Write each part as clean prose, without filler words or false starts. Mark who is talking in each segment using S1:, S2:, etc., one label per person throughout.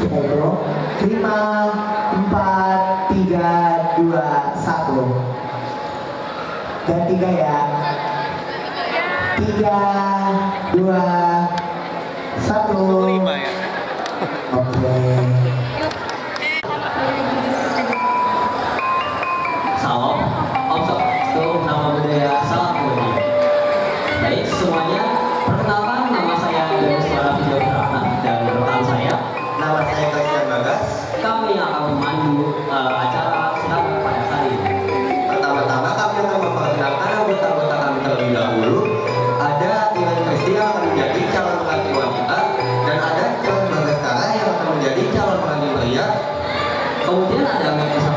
S1: Oke bro, 5, 4, 3, 2, 1. Dan 3 ya. 3, 2, 1. Oke.
S2: Salam, Om Swastiastu, nama budaya salam budi. Baik semuanya, perkenalkan nama saya Dennis Suara Video Prana dan rekan saya.
S3: Nama saya Christian Bagas.
S2: Kami akan memandu acara silat pada hari ini.
S3: Pertama-tama kami akan memperkenalkan anggota-anggota kami terlebih dahulu. Ada Iren Kristi yang akan menjadi calon pengantin wanita dan ada Iren Bagaskara yang akan menjadi calon pengantin pria.
S2: Kemudian ada Melisa.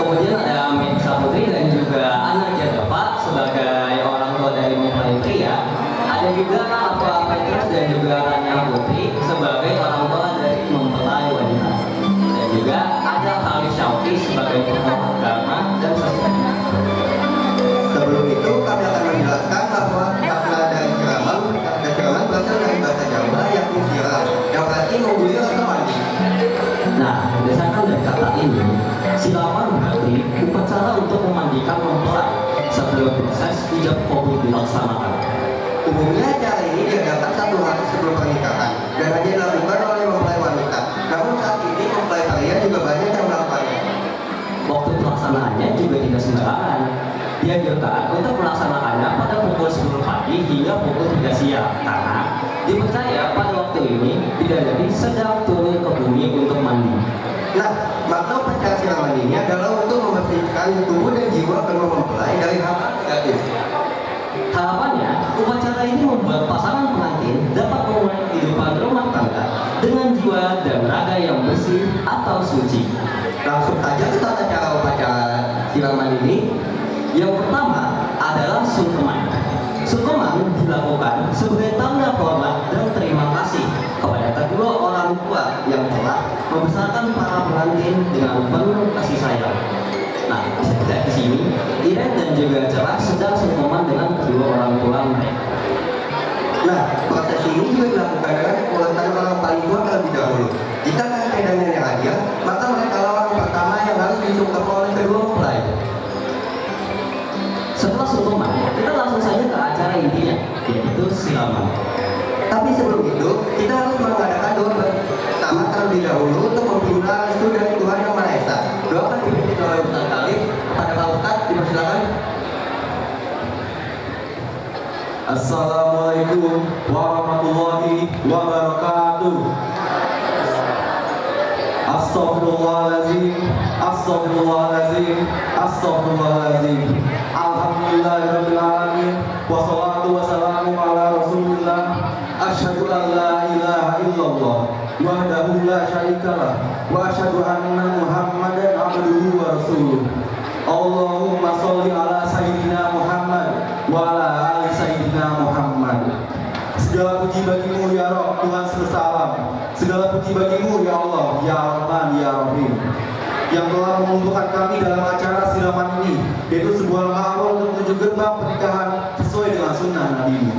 S2: Kemudian ada Melisa Putri dan juga Ana Jadapat sebagai orang tua dari mempelai pria. Ada juga Aqua Petrus dan juga Rania Putri sebagai orang tua dari mempelai wanita. Dan juga ada Halis Syauki sebagai tokoh agama dan sosial.
S3: Sebelum itu kami akan menjelaskan bahwa makna dari siraman berasal dari bahasa Jawa yakni siram yang berarti mengguyur atau mandi.
S2: Nah, berdasarkan dari kata ini, siraman berarti upacara untuk memandikan mempelai sebelum proses ijab kabul dilaksanakan.
S3: Umumnya acara ini diadakan 1 hari sebelum pernikahan dan hanya dilakukan oleh mempelai wanita. Namun saat ini mempelai pria juga banyak yang melakukannya.
S2: Waktu pelaksanaannya juga tidak sembarangan. Dianjurkan untuk melaksanakannya pada pukul 10 pagi hingga pukul 3 siang karena dipercaya pada waktu ini bidadari sedang turun ke bumi untuk mandi.
S3: Nah, makna upacara siraman ini adalah untuk membersihkan tubuh dan jiwa kedua mempelai dari hal-hal negatif.
S2: Harapannya, upacara ini membuat pasangan pengantin dapat memulai kehidupan rumah tangga dengan jiwa dan raga yang bersih atau suci.
S3: Langsung saja ke tata cara upacara siraman ini.
S2: Yang pertama adalah sungkeman. Sungkeman dilakukan sebagai tanda hormat dan terima kasih kepada kedua orang tua yang telah membesarkan para pengantin dengan penuh kasih sayang. Nah, bisa dilihat di sini, Iren dan juga Cerah sedang sungkeman dengan kedua orang tua mereka.
S3: Nah, proses ini juga dilakukan dengan urutan orang paling tua terlebih dahulu. Jika kakek dan nenek hadir, maka mereka lah orang pertama yang harus disungkem oleh kedua mempelai.
S2: Setelah sungkeman, kita langsung saja ke acara intinya, yaitu siraman.
S3: Tapi sebelum itu, kita harus mengadakan doa pertama terlebih dahulu untuk meminta restu dari Tuhan Yang Maha Esa. Doa akan dipimpin oleh Ustaz Khalif. Kepada Pak Ustaz, dipersilakan.
S4: Assalamualaikum warahmatullahi wabarakatuh. Astaghfirullahaladzim, astaghfirullahaladzim, astaghfirullahaladzim. Alhamdulillahirrahmanirrahim. Wassalatu wassalamu ala rasulillah. Asyhadu an la ilaha illallah wahdahu la syarikalah wa asyhadu anna muhammadan abduhu wa rasuluh. Allahumma sholli ala sayyidina Muhammad wa ala ali sayyidina Muhammad. Segala puji bagimu ya Rabb, Tuhan semesta alam. Segala puji bagimu ya Allah, ya Rahman, ya Rahim, yang telah mengumpulkan kami dalam acara siraman ini, yaitu sebuah langkah awal untuk menuju gerbang pernikahan sesuai dengan sunnah Nabi-Mu.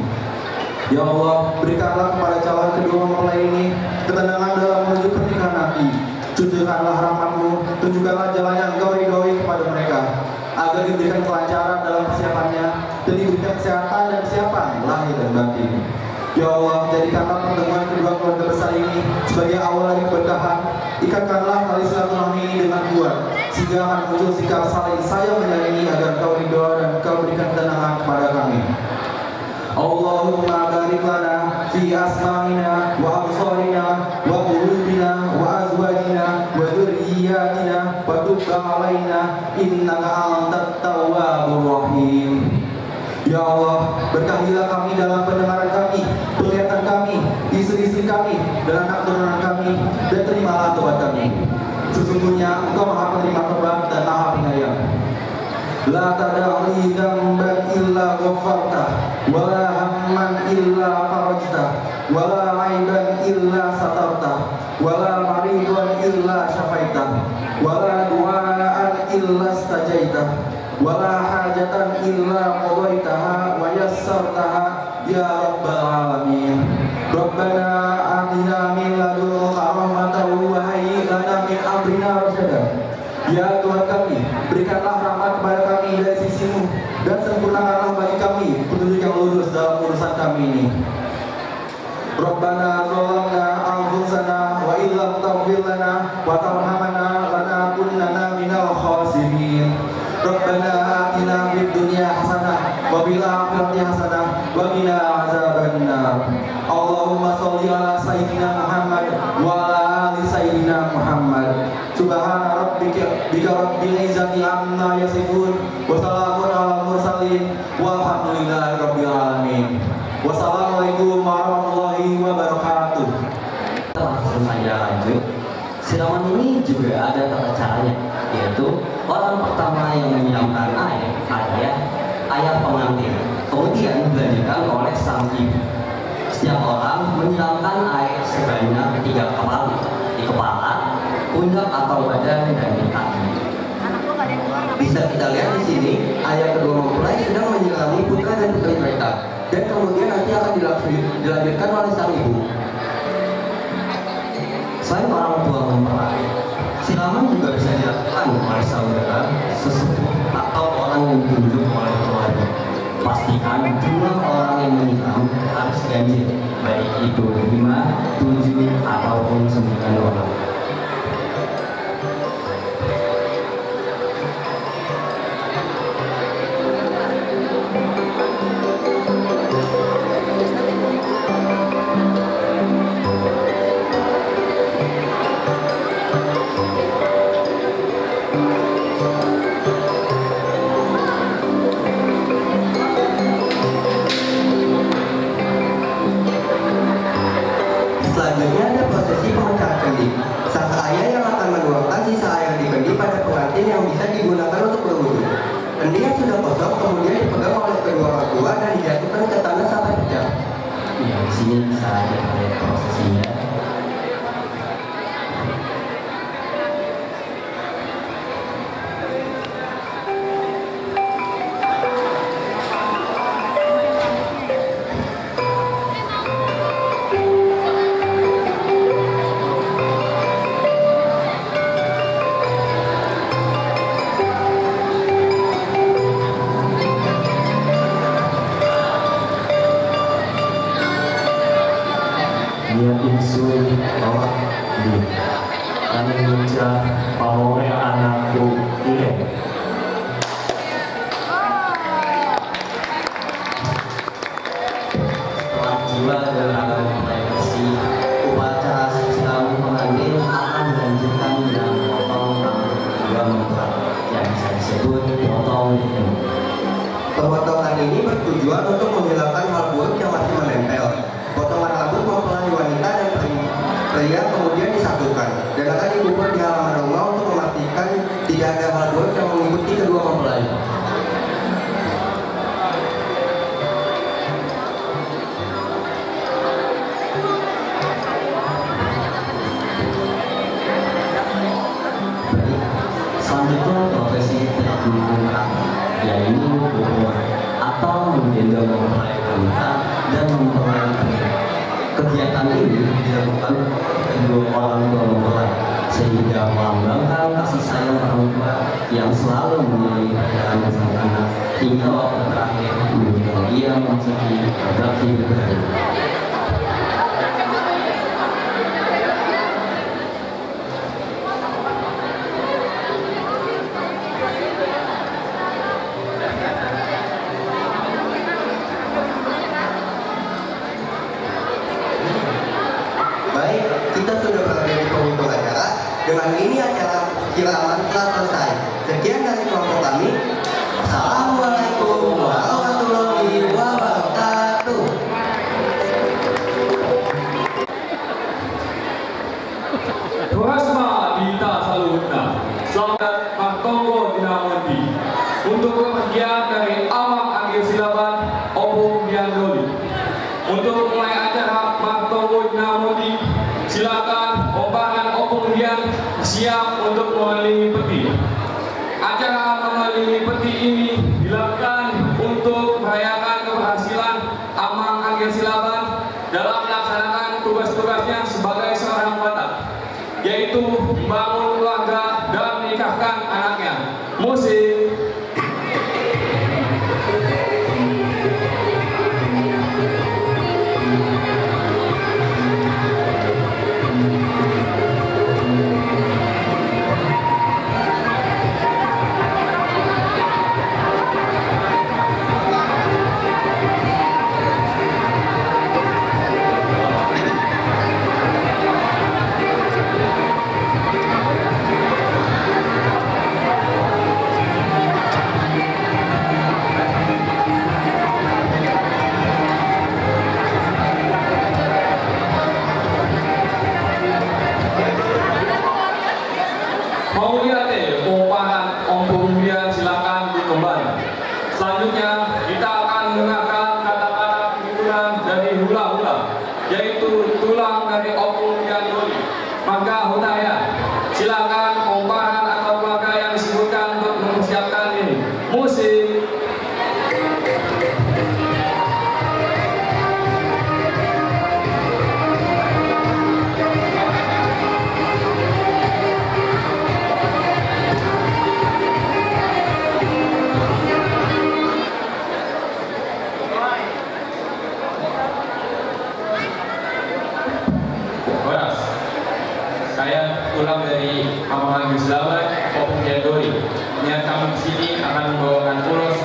S4: Ya Allah, berikanlah kepada calon kedua mempelai ini ketenangan dalam menuju pernikahan nanti. Tunjukkanlah rahmat-Mu, tunjukkanlah jalan yang Engkau ridhoi kepada mereka, agar diberikan kelancaran dalam persiapannya dan diberikan kesehatan dan kesiapan lahir dan batin. Ya Allah, jadikanlah pertemuan kedua keluarga besar ini sebagai awal dari keberkahan. Ikatkanlah tali silaturahmi ini dengan kuat, sehingga akan muncul sikap saling sayang menyayangi agar Kau ridho dan Kau berikan ketenangan kepada kami. Allahumma barik lana fi asma'ina wa absarina wa qulubina wa azwajina wa dhurriyyatina wa tub 'alaina innaka antat tawwabur rahim. Ya Allah, berkahilah kami dalam pendengaran kami, penglihatan kami, istri-istri kami, dan anak turunan kami, dan terimalah tobat kami. Sesungguhnya Engkau Maha Penerima Tobat dan Maha Penyayang. La tada'li dzamban illa ghafartah, wa la hamman illa farajtah, wa la 'aiban illa satartah, wa la maridan illa syafaitah, wa la du'aan illa stajaitah, wa la hajatan hajatan illa qadaitaha wa yassartaha ya rabbal alamin. Rabbana atina min ladunka rahmatan wa hayyi lana min amrina rasyada. Ya Tuhan kami, berikanlah rahmat kepada kami dari sisi-Mu dan sempurnakanlah bagi kami petunjuk yang lurus dalam urusan kami ini. Rabbana zalamna anfusana wa illam taghfir lana wa tarhamna lanakunanna minal khasirin. Rabbana atina fid dunya hasanah wa fil akhirati hasanah wa qina azabannar. Allahumma shalli ala sayyidina Muhammad wa ala ali sayyidina Muhammad. Subhana rabbika rabbil izzati amma yasifun wa salamun alal mursalin walhamdulillahi rabbil alamin. Wassalamualaikum warahmatullahi wabarakatuh.
S2: Langsung saja lanjut. Siraman ini juga ada tata caranya, yaitu orang pertama yang menyiramkan air adalah ayah pengantin, kemudian dilanjutkan oleh sang ibu. Setiap orang menyiramkan air sebanyak 3 kali di kepala, pundak atau badan, dan di kaki.
S3: Bisa kita lihat di sini, ayah kedua mempelai sedang menyirami putra dan putri mereka, dan kemudian nanti akan dilanjutkan oleh sang ibu.
S2: Selain orang tua mempelai, siraman juga bisa dilakukan oleh saudara, sesepuh, atau orang yang ditunjuk oleh keluarga. Pastikan jumlah orang yang menyiram harus ganjil, baik itu 5, 7, ataupun 9 orang.
S3: Selanjutnya ada prosesi pemecahan kendi. Sang ayah yang akan menuangkan sisa air di kendi pada pengantin yang bisa digunakan untuk berwudu. Kendi yang sudah kosong kemudian dipegang oleh kedua orang tua dan dijatuhkan ke tanah sampai pecah.
S2: Ya, di sini bisa dilihat prosesinya.
S5: Dia insun awak di kami minta pamore anakku ile.
S2: Setelah jiwa dan raga mempelai bersih, upacara siraman pengantin akan dilanjutkan dengan memotong rambut kedua mempelai yang bisa disebut potong ini.
S3: Pemotongan ini bertujuan untuk menghilangkan hal buruk yang masih menempel. Potongan rambut mempelai wanita dan pria kemudian disatukan dan akan dikubur di halaman rumah untuk memastikan tidak ada hal buruk yang mengikuti kedua mempelai.
S2: Selanjutnya profesi terhubungkan, yaitu berbuat atau menggendong mempelai wanita dan mempelai pria. Kegiatan ini dilakukan kedua orang tua mempelai sehingga melambangkan kasih sayang orang tua yang selalu mengiringi perjalanan sang anak hingga waktu terakhir menuju ia memasuki bagasi berbeda.
S3: Baik, kita sudah berada di penghujung acara. Dengan ini acara siraman telah selesai. Sekian dari kelompok kami. Assalamualaikum warahmatullahi wabarakatuh.
S5: Tuhasma Dita Saluna, selamat Mahtongo Dinamondi. Untuk kepergian dari Awak Agil Silaban, Opung Diandoli. Untuk mulai acara Mahtongo Dinamondi, silakan Obangan Opung Dian siap untuk mengelilingi peti. acara mengelilingi peti ini dilakukan untuk merayakan keberhasilan Amang Anggia Silaban dalam melaksanakan tugas-tugasnya sebagai seorang anggota, yaitu membangun keluarga dan menikahkan anaknya. Musik. Mau lihat pompahan ompong kemudian silakan dikembali. Selanjutnya kita akan mendengarkan kata-kata penghibur dari hula-hula, yaitu tulang dari ompong kemudian doli. Maka Hunaya, silakan pompahan atau keluarga yang disebutkan untuk mempersiapkan ini. Musik. Saya pulang dari Amang Anggia Silaban, Opung Jandori. Niat kami di sini akan membawakan ulos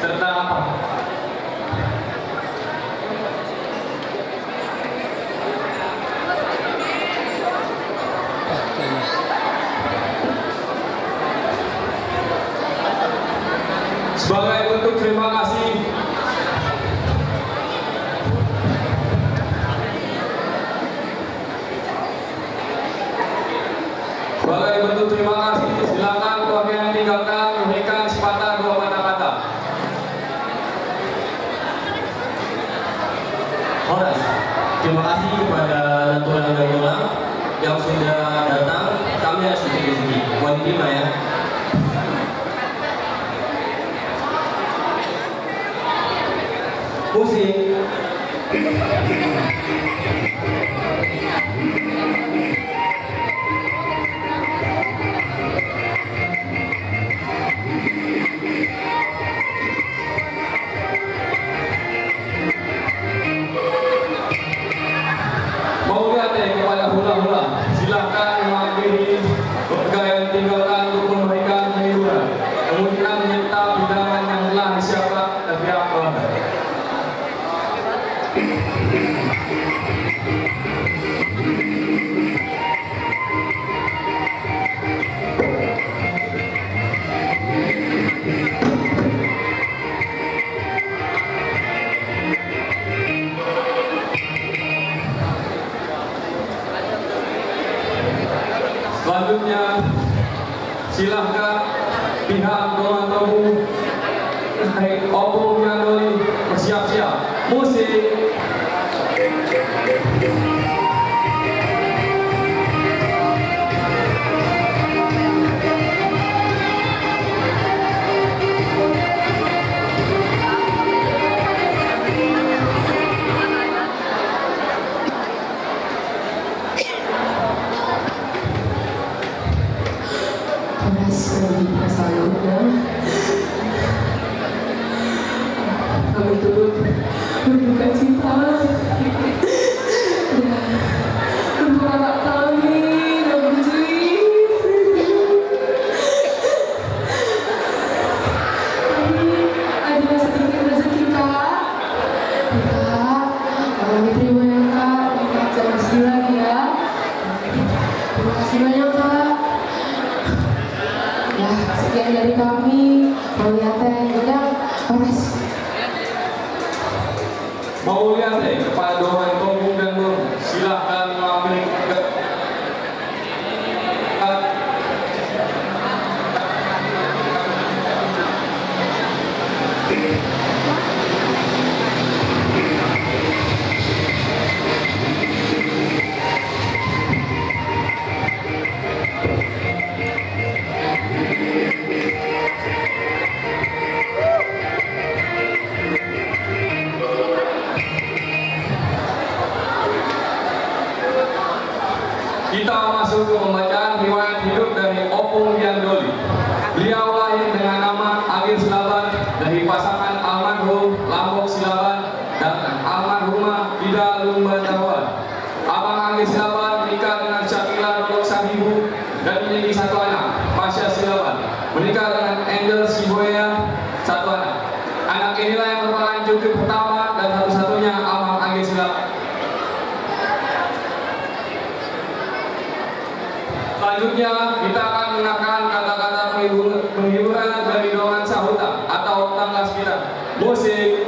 S5: serta apa? Sebagai bentuk terima kasih Sebagai bentuk terima kasih, silakan keluarga yang tinggalkan memberikan sepatah dua kata-kata.
S2: Horas, terima kasih kepada Natural Gayola yang sudah datang. Kami harus duduk di sini. Mohon diterima ya. Musik.
S5: Mau lihat kepada hula-hula, silakan mengakhiri keluarga yang tinggalkan untuk memberikan penghiburan. Kemudian menyerta hidangan yang telah disiapkan oleh pihak keluarga. Selanjutnya, silahkan pihak Tuan Tobu Opung Jandori bersiap-siap. Musik.
S6: Horas Nabita Saluna, kami turut berduka cita
S5: Kita masuk ke pembacaan riwayat hidup dari Opung Biandoli. Beliau lahir dengan nama Agil Silaban dari pasangan almarhum Lambok Silaban dan almarhumah Ida Lumbantawan. Abang Agil Silaban menikah dengan Syakila Dolok Sahibu dan memiliki satu anak, Pasha Silaban. Menikah dengan Angel Siboya, satu anak. Anak inilah yang merupakan cucu pertama dan satu-satunya Abang Agil Silaban. Selanjutnya kita akan mengenalkan kata-kata penghiburan dari dongeng sahuta atau tanggas kita. Musik.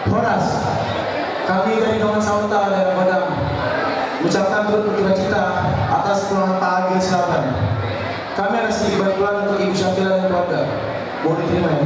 S4: Horas, kami dari Dongeng Sahuta daerah Padang mengucapkan turut berduka cita atas kepulangan Pak Agil Silaban. Kami ada sedikit bantuan untuk Ibu Syakila dan keluarga. Mohon diterima ya.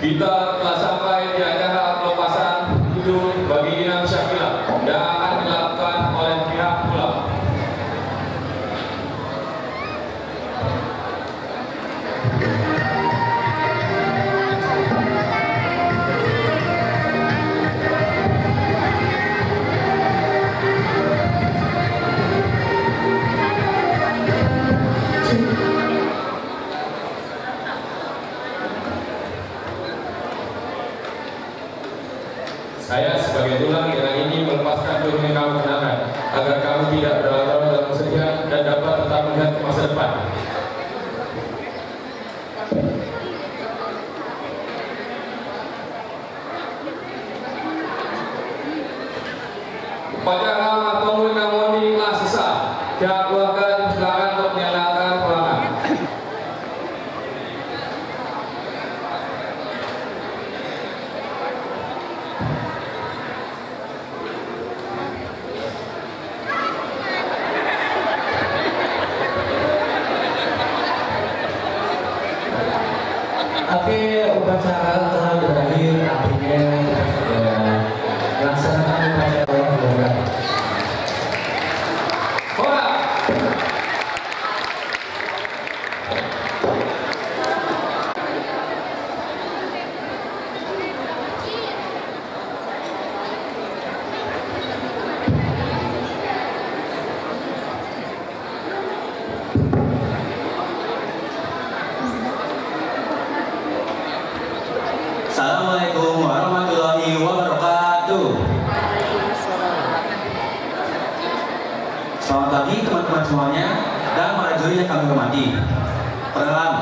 S5: Kita telah sampai di acara pelepasan hidup bagi Inam Syakila yang akan dilakukan oleh pihak pulau. Saya sebagai tulang dengan ini melepaskan ilmu yang kamu kenakan agar kamu tidak berlarut dalam kesedihan dan dapat tetap melihat ke masa depan. Upacara matungul namoni telah selesai. Pihak keluarga silakan untuk menyalakan pulangan.
S2: Oke, upacara telah berakhir. Artinya laksanakan upacara yang benar.
S5: Hola.
S3: Assalamualaikum warahmatullahi wabarakatuh. Selamat pagi teman-teman semuanya dan para juri yang kami hormati. Perkenalan,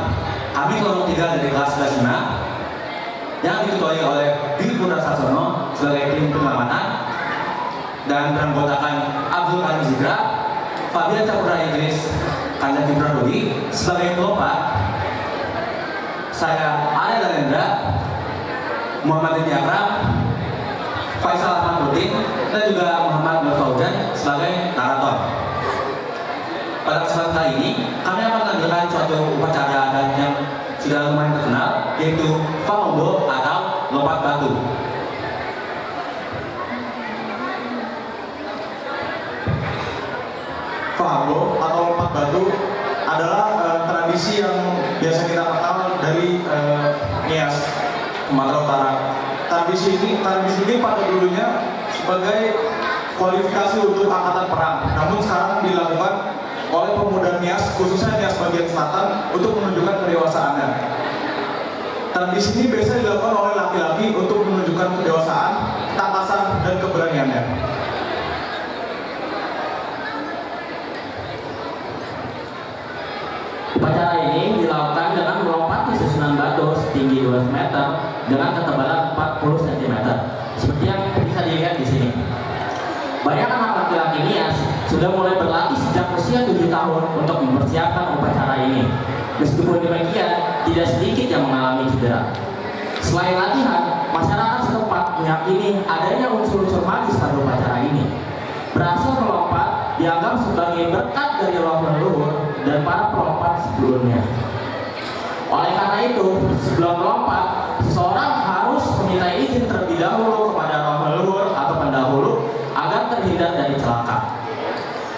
S3: kami kelompok 3 dari kelas 11 yang diketuai oleh Dwi Purna Sasono sebagai tim pengamatan dan beranggotakan Abdul Karim Zidra, Fabian Capura Idris, Kanjeng Jibran Dodi sebagai pelompat. Saya Arya Dalendra, Muhammad Ibn Akram, Faisal Ahmad Rutin, dan juga Muhammad Nur Fauzan sebagai narator. Pada kesempatan kali ini, kami akan menampilkan suatu upacara adat yang sudah lumayan terkenal, yaitu Fangombo atau lompat batu.
S4: Fangombo atau lompat batu adalah tradisi yang biasa kita kenal dari Nias, Sumatera Utara. Tradisi ini pada dulunya sebagai kualifikasi untuk angkatan perang, namun sekarang dilakukan oleh pemuda Nias, khususnya Nias bagian selatan, untuk menunjukkan kedewasaannya. Tradisi ini biasa dilakukan oleh laki-laki untuk menunjukkan kedewasaan, ketangkasan, dan keberaniannya.
S2: Upacara ini dilakukan dengan melompati susunan batu setinggi 2 meter dengan ketebalan 40 cm, seperti yang bisa dilihat di sini. Banyak anak laki-laki Nias sudah mulai berlatih sejak usia 7 tahun untuk mempersiapkan upacara ini.
S7: Meskipun demikian, tidak sedikit yang mengalami cedera. Selain latihan, masyarakat setempat meyakini adanya unsur-unsur magis pada upacara ini. Berhasil melompat dianggap sebagai berkat dari roh leluhur dan para pelompat sebelumnya. Oleh karena itu, sebelum melompat, seseorang harus meminta izin terlebih dahulu kepada roh leluhur atau pendahulu agar terhindar dari celaka.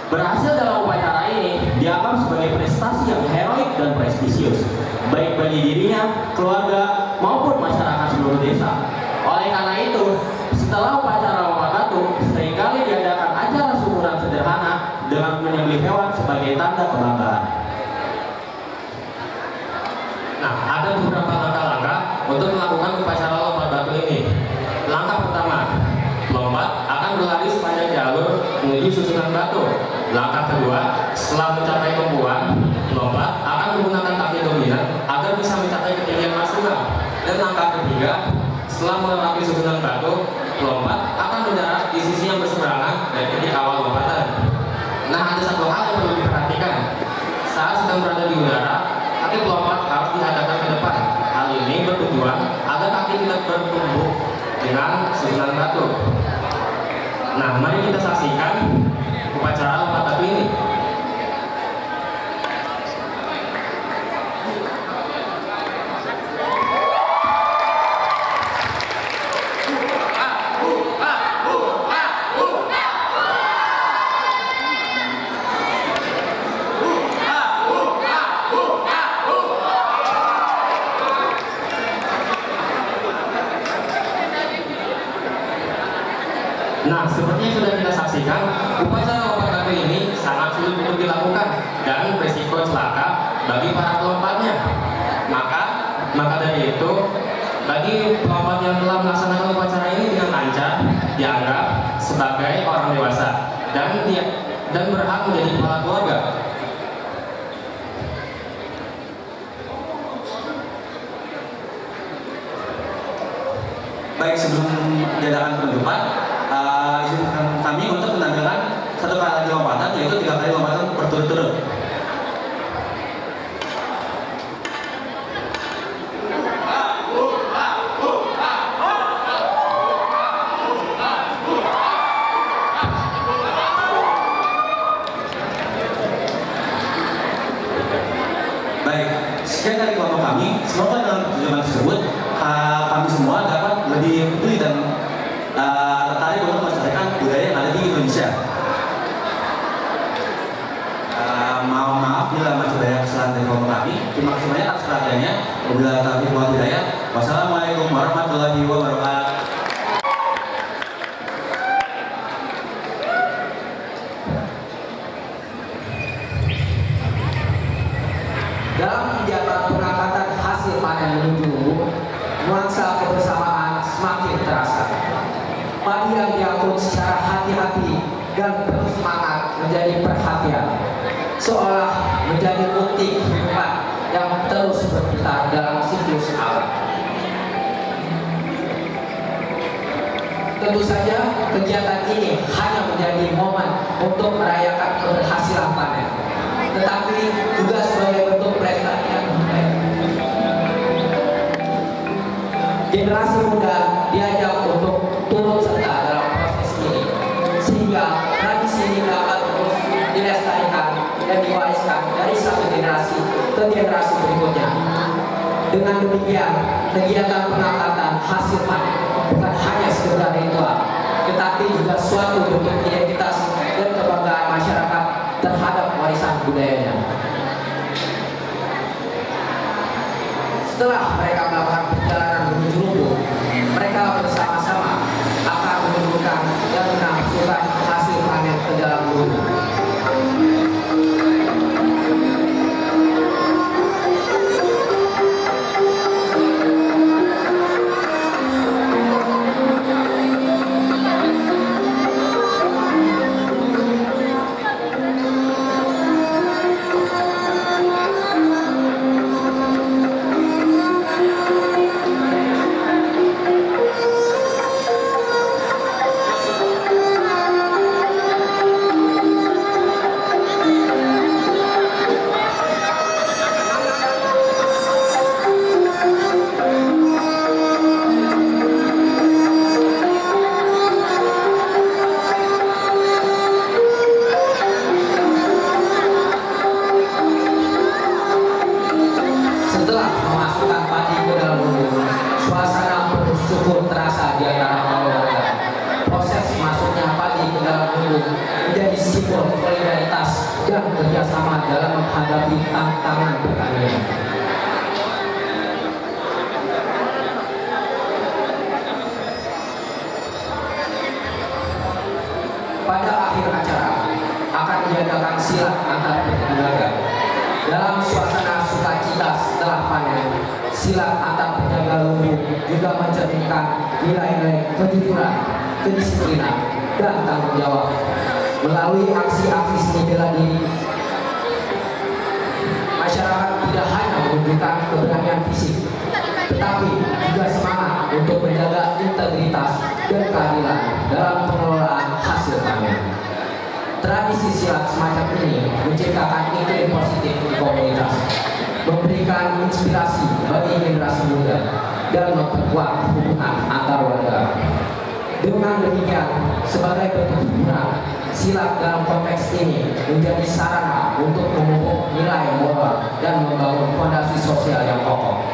S7: Berhasil dalam upacara ini dianggap sebagai prestasi yang heroik dan prestisius, baik bagi dirinya, keluarga, maupun masyarakat seluruh desa. Oleh karena itu, setelah upacara lompat batu, seringkali diadakan acara syukuran sederhana dengan menyembelih hewan sebagai tanda kebanggaan.
S5: Nah, ada beberapa langkah-langkah untuk melakukan upacara lompat batu ini. Langkah pertama, lompat akan berlari sepanjang jalur menuju susunan batu. Langkah kedua, setelah mencapai tumpuan, lompat akan menggunakan kaki dominan agar bisa mencapai ketinggian maksimal. Dan langkah ketiga, setelah melewati susunan batu, lompat akan mendarat di sisi yang berseberangan dari titik awal lompatan. Nah, ada satu hal yang perlu diperhatikan. Saat sedang berada di udara, kaki pelompat harus dihadapkan ke depan. Hal ini bertujuan agar kaki tidak bertumbuk dengan susunan batu. Nah, mari kita saksikan upacara lompat batu ini. Nah, seperti yang sudah kita saksikan, upacara lompat batu ini sangat sulit untuk dilakukan dan berisiko celaka bagi para pelompatnya. Maka dari itu, bagi pelompat yang telah melaksanakan upacara ini dengan lancar, dianggap sebagai orang dewasa dan berhak menjadi kepala keluarga.
S4: Baik, sebelum diadakan penutupan, izinkan kami untuk menampilkan satu kali lagi lompatan, yaitu 3 kali lompatan berturut-turut. Baik, sekian dari kelompok kami. Semoga dalam pertunjukan tersebut kami semua dapat lebih peduli dan tertarik untuk melestarikan budaya yang ada di Indonesia. Mohon maaf bila masih banyak kesalahan dari kelompok kami. Terima kasih banyak atas perhatiannya. Wabillahi taufiq wal hidayah. Wassalamualaikum warahmatullahi wabarakatuh.
S8: Dalam kegiatan pengangkatan hasil panen menuju nuansa kebersamaan semakin terasa. Padi yang diangkut secara hati-hati dan penuh semangat menjadi perhatian, seolah menjadi bukti kehidupan yang terus berputar dalam siklus alam. Tentu saja kegiatan ini hanya menjadi momen untuk merayakan keberhasilan panen, tetapi juga sebagai bentuk prestasi yang baik. Generasi muda diajak untuk turut serta dalam proses ini, sehingga tradisi ini dapat terus dilestarikan dan diwariskan dari satu generasi ke generasi berikutnya. Dengan demikian, kegiatan pengangkatan hasil panen bukan hanya sekedar ritual, tetapi juga suatu bentuk identitas dan kebanggaan masyarakat terhadap warisan budayanya. Setelah mereka melakukan perjalanan menuju lubuk, mereka bersama-sama akan menurunkan dan menampilkan hasil panen ke dalam lubuk. Setelah memasukkan padi ke dalam lumbung, suasana penuh syukur terasa di antara keluarga. Proses masuknya padi ke dalam lumbung menjadi simbol solidaritas dan kerjasama dalam menghadapi tantangan pertanian. Pada akhir acara akan diadakan silat antar penjaga. Dalam suasana sukacita setelah panen, silat antar penjaga lumbung juga mencerminkan nilai-nilai kejujuran, kedisiplinan, dan tanggung jawab. Melalui aksi-aksi seni bela diri, masyarakat tidak hanya menunjukkan keberanian fisik, tetapi juga semangat untuk menjaga integritas dan keadilan dalam pengelolaan hasil panen. Tradisi silat semacam ini menciptakan iklim positif di komunitas, memberikan inspirasi bagi generasi muda, dan memperkuat hubungan antar warga. Dengan demikian, sebagai bentuk hiburan, silat dalam konteks ini menjadi sarana untuk memupuk nilai moral dan membangun fondasi sosial yang kokoh.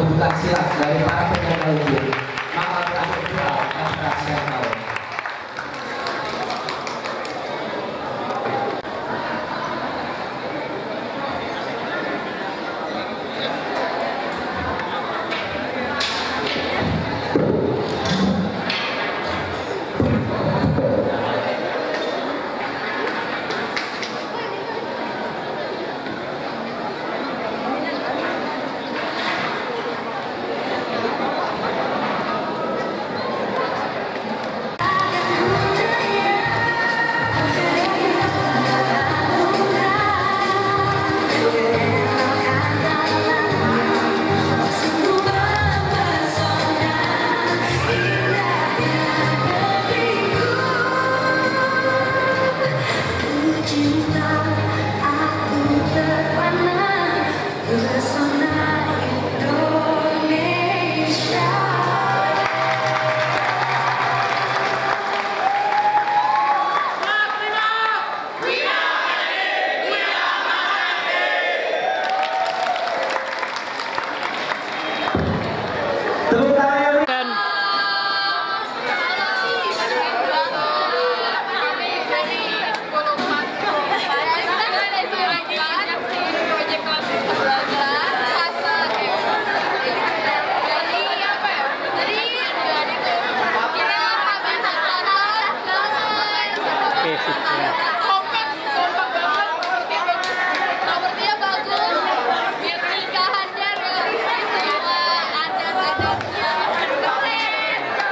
S8: pertunjukan silat dari para penjaga lumbung, maka berakhir pula acara silat tahun.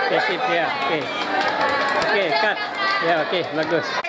S9: Oke, sip ya. Oke, cut. Ya, oke, bagus.